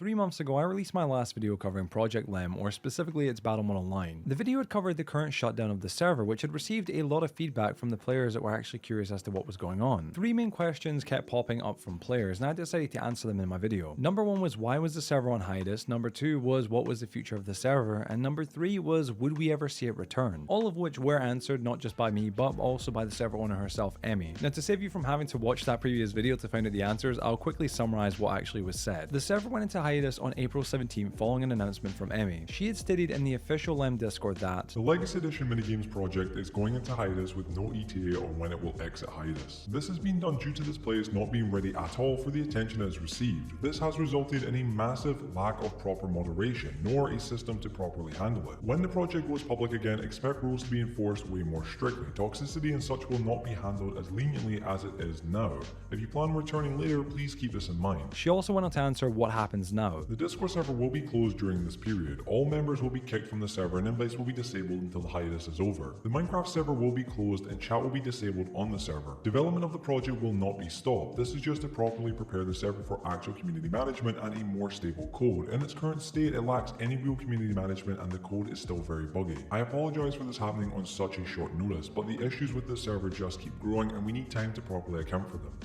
3 months ago, I released my last video covering Project LEM, or specifically its Battle Mode Online. The video had covered the current shutdown of the server, which had received a lot of feedback from the players that were actually curious as to what was going on. 3 main questions kept popping up from players, and I decided to answer them in my video. Number 1 was, why was the server on hiatus? Number 2 was, what was the future of the server? And number 3 was, would we ever see it return? All of which were answered not just by me, but also by the server owner herself, Emmy. Now, to save you from having to watch that previous video to find out the answers, I'll quickly summarize what actually was said. The server went into hiatus on April 17th following an announcement from Emmy. She had stated in the official LEM Discord that the Legacy Edition minigames project is going into hiatus with no ETA on when it will exit hiatus. This has been done due to this place not being ready at all for the attention it has received. This has resulted in a massive lack of proper moderation, nor a system to properly handle it. When the project goes public again, expect rules to be enforced way more strictly. Toxicity and such will not be handled as leniently as it is now. If you plan on returning later, please keep this in mind. She also went on to answer what happens now. The Discord server will be closed during this period. All members will be kicked from the server and invites will be disabled until the hiatus is over. The Minecraft server will be closed and chat will be disabled on the server. Development of the project will not be stopped. This is just to properly prepare the server for actual community management and a more stable code. In its current state, it lacks any real community management and the code is still very buggy. I apologize for this happening on such a short notice, but the issues with this server just keep growing and we need time to properly account for them.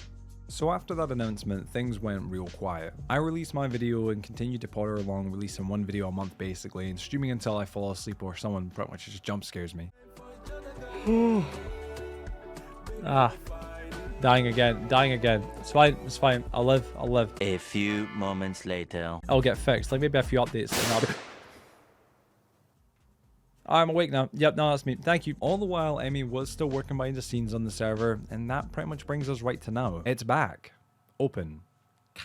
So after that announcement, things went real quiet. I released my video and continued to potter along, releasing 1 video a month basically, and streaming until I fall asleep or someone pretty much just jump scares me. Dying again. It's fine, I'll live. A few moments later. I'll get fixed, like maybe a few updates and I'll be... I'm awake now. Yep, no, that's me. Thank you. All the while, Emmy was still working behind the scenes on the server, and that pretty much brings us right to now. It's back. Open.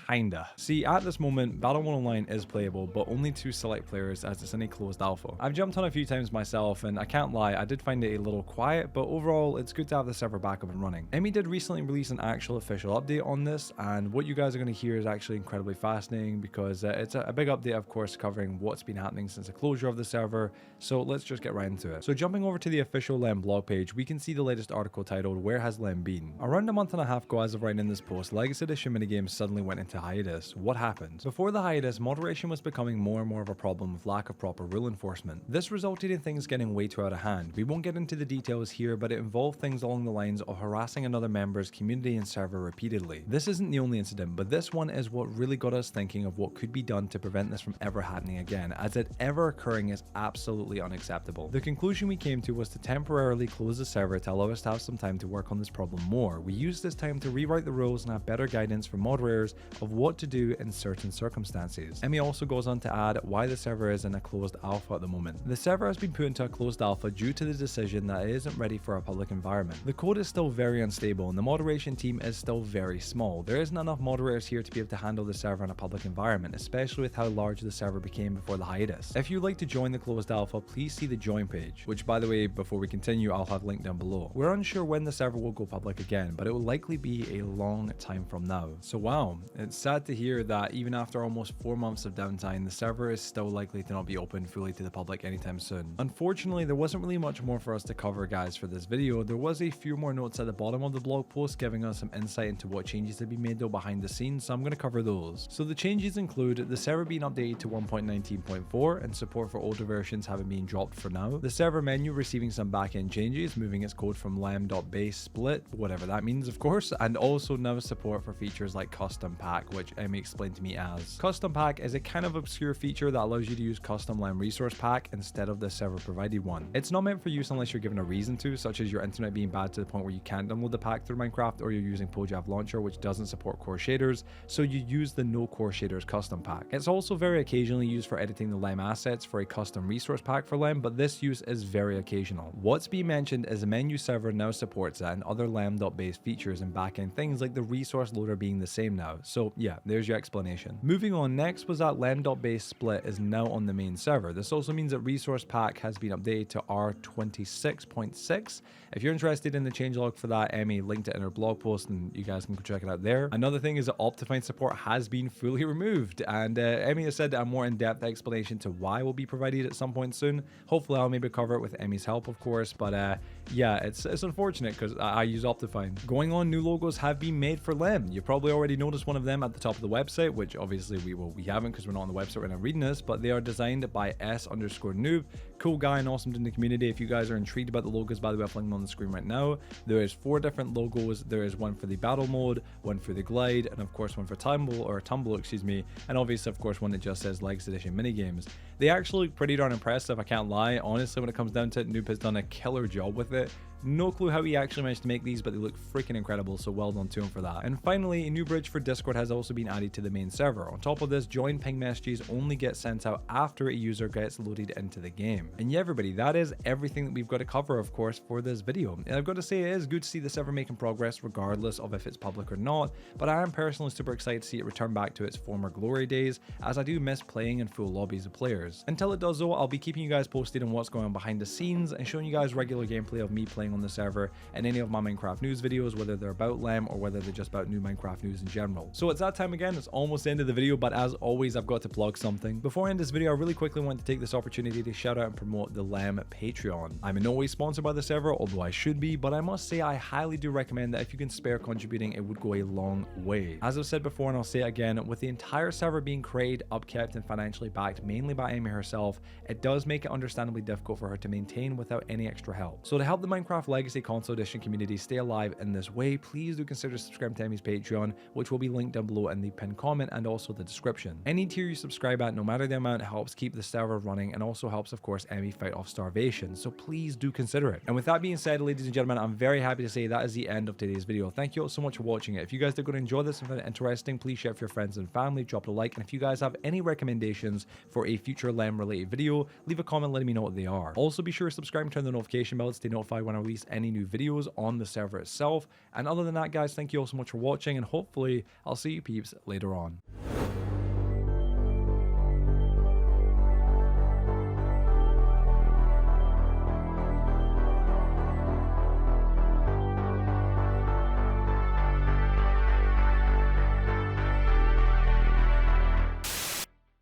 Kinda. See, at this moment, Battle Mode Online is playable, but only to select players as it's in a closed alpha. I've jumped on a few times myself, and I can't lie, I did find it a little quiet, but overall, it's good to have the server back up and running. Emmy did recently release an actual official update on this, and what you guys are going to hear is actually incredibly fascinating, because it's a big update, of course, covering what's been happening since the closure of the server, so let's just get right into it. So jumping over to the official LEM blog page, we can see the latest article titled, Where Has LEM Been? Around a month and a half ago as of writing in this post, Legacy Edition minigames suddenly went into hiatus. What happened? Before the hiatus, moderation was becoming more and more of a problem with lack of proper rule enforcement. This resulted in things getting way too out of hand. We won't get into the details here, but it involved things along the lines of harassing another member's community and server repeatedly. This isn't the only incident, but this one is what really got us thinking of what could be done to prevent this from ever happening again, as it ever occurring is absolutely unacceptable. The conclusion we came to was to temporarily close the server to allow us to have some time to work on this problem more. We used this time to rewrite the rules and have better guidance for moderators of what to do in certain circumstances. Emmy also goes on to add why the server is in a closed alpha at the moment. The server has been put into a closed alpha due to the decision that it isn't ready for a public environment. The code is still very unstable and the moderation team is still very small. There isn't enough moderators here to be able to handle the server in a public environment, especially with how large the server became before the hiatus. If you'd like to join the closed alpha, please see the join page, which by the way, before we continue, I'll have linked down below. We're unsure when the server will go public again, but it will likely be a long time from now. So wow, it's sad to hear that even after almost 4 months of downtime, the server is still likely to not be open fully to the public anytime soon. Unfortunately, there wasn't really much more for us to cover, guys, for this video. There was a few more notes at the bottom of the blog post giving us some insight into what changes have been made though behind the scenes, so I'm going to cover those. So the changes include the server being updated to 1.19.4 and support for older versions having been dropped for now. The server menu receiving some backend changes, moving its code from lem.base split, whatever that means of course, and also now support for features like custom pack, which Emmy explained to me as. Custom pack is a kind of obscure feature that allows you to use custom LEM resource pack instead of the server provided one. It's not meant for use unless you're given a reason to, such as your internet being bad to the point where you can't download the pack through Minecraft, or you're using Project Launcher which doesn't support core shaders, so you use the no core shaders custom pack. It's also very occasionally used for editing the LEM assets for a custom resource pack for LEM, but this use is very occasional. What's being mentioned is the menu server now supports it and other lem.base features and backend things like the resource loader being the same now. So yeah, there's your explanation. Moving on, next was that lem.base split is now on the main server. This also means that resource pack has been updated to R26.6. If you're interested in the changelog for that, Emmy linked it in her blog post and you guys can go check it out there. Another thing is that Optifine support has been fully removed, and Emmy has said that a more in-depth explanation to why will be provided at some point soon. Hopefully I'll maybe cover it with Emmy's help, of course, but yeah, it's unfortunate because I use Optifine. Going on, new logos have been made for LEM. You probably already noticed one of of them at the top of the website, which obviously we haven't because we're not on the website right now reading this, but they are designed by S_noob. Cool guy and awesome in the community. If you guys are intrigued about the logos, by the way, I've linked them on the screen right now. There is 4 different logos. There is one for the battle mode, one for the glide, and of course one for tumble, excuse me, and obviously of course one that just says Legacy Edition minigames. They actually look pretty darn impressive, I can't lie. Honestly, when it comes down to it, Noob has done a killer job with it. No clue how he actually managed to make these, but they look freaking incredible, so well done to him for that. And finally, a new bridge for Discord has also been added to the main server. On top of this, join ping messages only get sent out after a user gets loaded into the game. And yeah, everybody, that is everything that we've got to cover, of course, for this video. And I've got to say, it is good to see the server making progress, regardless of if it's public or not, but I am personally super excited to see it return back to its former glory days, as I do miss playing in full lobbies of players. Until it does though, I'll be keeping you guys posted on what's going on behind the scenes and showing you guys regular gameplay of me playing on the server and any of my Minecraft news videos, whether they're about LEM or whether they're just about new Minecraft news in general. So it's that time again, it's almost the end of the video, but as always, I've got to plug something. Before I end this video, I really quickly want to take this opportunity to shout out and promote the LEM Patreon. I'm in no way sponsored by the server, although I should be, but I must say I highly do recommend that if you can spare contributing, it would go a long way. As I've said before, and I'll say it again, with the entire server being created, upkept, and financially backed mainly by Amy herself, it does make it understandably difficult for her to maintain without any extra help. So to help the Minecraft Legacy Console Edition community stay alive in this way, please do consider subscribing to Amy's Patreon, which will be linked down below in the pinned comment and also the description. Any tier you subscribe at, no matter the amount, helps keep the server running and also helps, of course, Amy fight off starvation, so please do consider it. And with that being said, ladies and gentlemen, I'm very happy to say that is the end of today's video. Thank you all so much for watching it. If you guys are going to enjoy this and find it interesting, please share it with your friends and family, drop a like, and if you guys have any recommendations for a future LEM related video, leave a comment letting me know what they are. Also be sure to subscribe and turn the notification bell to stay notified when I release any new videos on the server itself. And other than that, guys, thank you all so much for watching, and hopefully I'll see you peeps later on.